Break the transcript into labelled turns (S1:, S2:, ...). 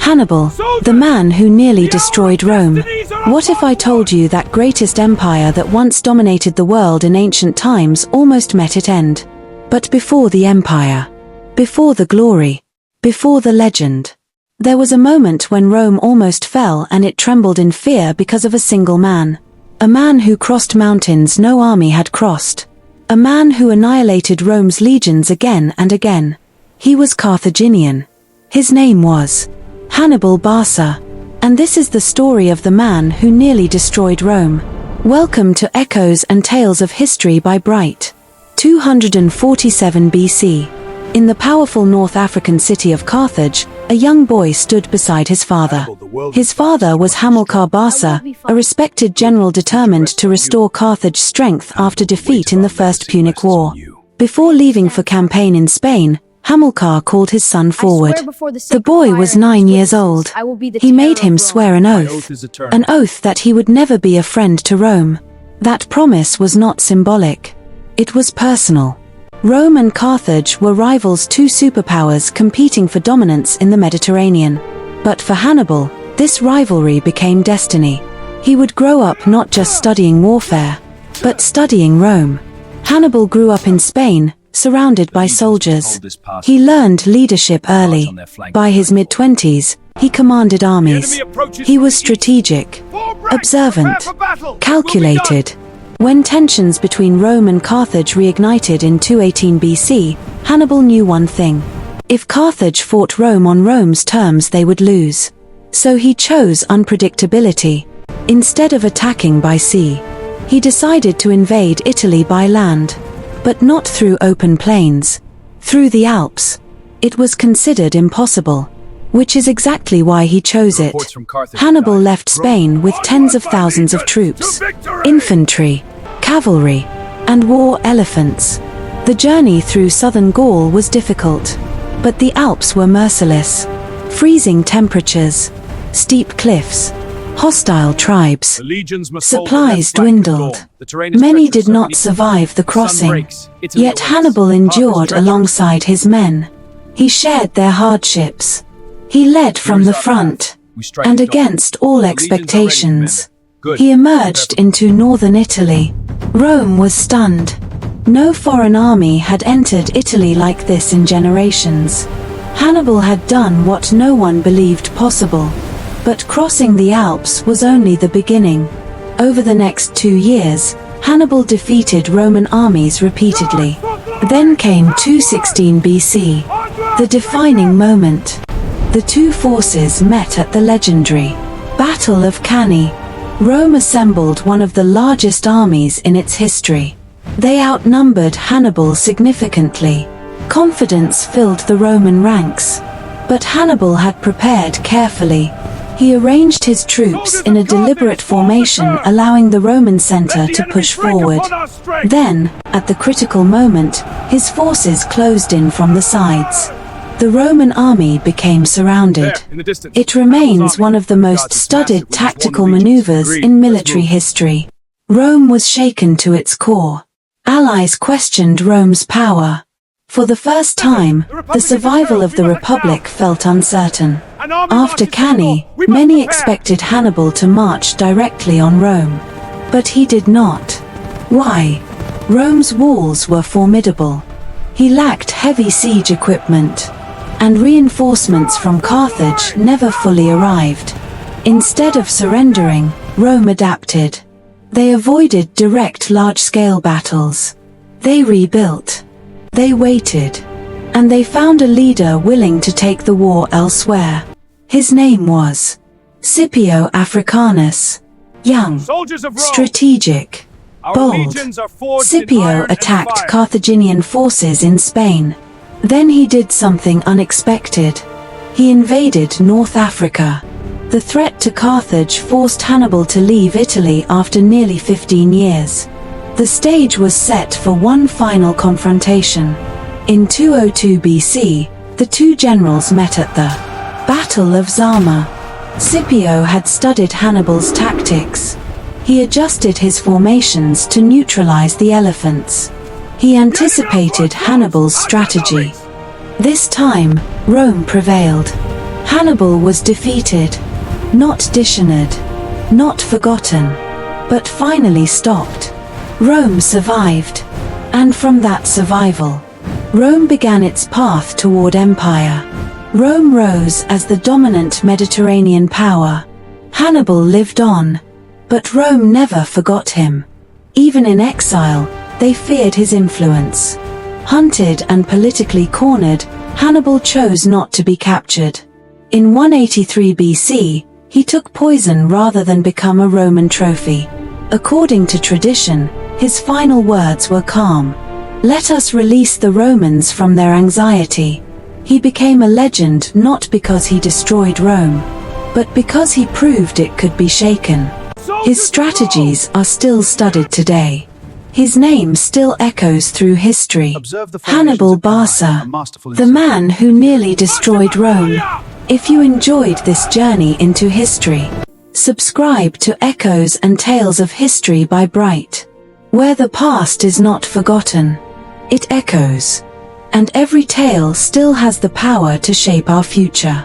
S1: Hannibal, the man who nearly destroyed Rome. What if I told you that greatest empire that once dominated the world in ancient times almost met its end? But before the empire, before the glory, before the legend, there was a moment when Rome almost fell, and it trembled in fear because of a single man. A man who crossed mountains no army had crossed. A man who annihilated Rome's legions again and again. He was Carthaginian. His name was Hannibal Barca. And this is the story of the man who nearly destroyed Rome. Welcome to Echoes and Tales of History by Bright. 247 BC. In the powerful North African city of Carthage, a young boy stood beside his father. His father was Hannibal Barca, a respected general determined to restore Carthage's strength after defeat in the First Punic War. Before leaving for campaign in Spain, Hamilcar called his son forward. The boy was 9 years old. He made him swear an oath that he would never be a friend to Rome. That promise was not symbolic. It was personal. Rome and Carthage were rivals, two superpowers competing for dominance in the Mediterranean. But for Hannibal, this rivalry became destiny. He would grow up not just studying warfare, but studying Rome. Hannibal grew up in Spain, surrounded by soldiers. He learned leadership early. By his mid-20s, he commanded armies. He was strategic, observant, calculated. When tensions between Rome and Carthage reignited in 218 BC, Hannibal knew one thing. If Carthage fought Rome on Rome's terms, they would lose. So he chose unpredictability. Instead of attacking by sea, he decided to invade Italy by land. But not through open plains, through the Alps. It was considered impossible, which is exactly why he chose it. Hannibal left Spain with tens of thousands of troops, infantry, cavalry, and war elephants. The journey through southern Gaul was difficult, but the Alps were merciless. Freezing temperatures, steep cliffs, hostile tribes. Supplies dwindled. Many did not survive the crossing. Yet Hannibal endured alongside his men. He shared their hardships. He led from the front, and against all expectations. He emerged into northern Italy. Rome was stunned. No foreign army had entered Italy like this in generations. Hannibal had done what no one believed possible. But crossing the Alps was only the beginning. Over the next 2 years, Hannibal defeated Roman armies repeatedly. Then came 216 BC, the defining moment. The two forces met at the legendary Battle of Cannae. Rome assembled one of the largest armies in its history. They outnumbered Hannibal significantly. Confidence filled the Roman ranks. But Hannibal had prepared carefully. He arranged his troops in a deliberate formation, allowing the Roman center to push forward. Then, at the critical moment, his forces closed in from the sides. The Roman army became surrounded. It remains one of the most studied tactical maneuvers in military history. Rome was shaken to its core. Allies questioned Rome's power. For the first time, the survival of the Republic felt uncertain. After Cannae, many expected Hannibal to march directly on Rome. But he did not. Why? Rome's walls were formidable. He lacked heavy siege equipment. And reinforcements from Carthage never fully arrived. Instead of surrendering, Rome adapted. They avoided direct large-scale battles. They rebuilt. They waited. And they found a leader willing to take the war elsewhere. His name was Scipio Africanus. Young, strategic, bold. Scipio attacked Carthaginian forces in Spain. Then he did something unexpected. He invaded North Africa. The threat to Carthage forced Hannibal to leave Italy after nearly 15 years. The stage was set for one final confrontation. In 202 BC, the two generals met at the Battle of Zama. Scipio had studied Hannibal's tactics. He adjusted his formations to neutralize the elephants. He anticipated Hannibal's strategy. This time, Rome prevailed. Hannibal was defeated, not dishonored, not forgotten, but finally stopped. Rome survived, and from that survival, Rome began its path toward empire. Rome rose as the dominant Mediterranean power. Hannibal lived on, but Rome never forgot him. Even in exile, they feared his influence. Hunted and politically cornered, Hannibal chose not to be captured. In 183 BC, he took poison rather than become a Roman trophy. According to tradition, his final words were calm. "Let us release the Romans from their anxiety." He became a legend not because he destroyed Rome, but because he proved it could be shaken. His strategies are still studied today. His name still echoes through history. Hannibal Barca, the man who nearly destroyed Rome. If you enjoyed this journey into history, subscribe to Echoes and Tales of History by Bright, where the past is not forgotten. It echoes, and every tale still has the power to shape our future.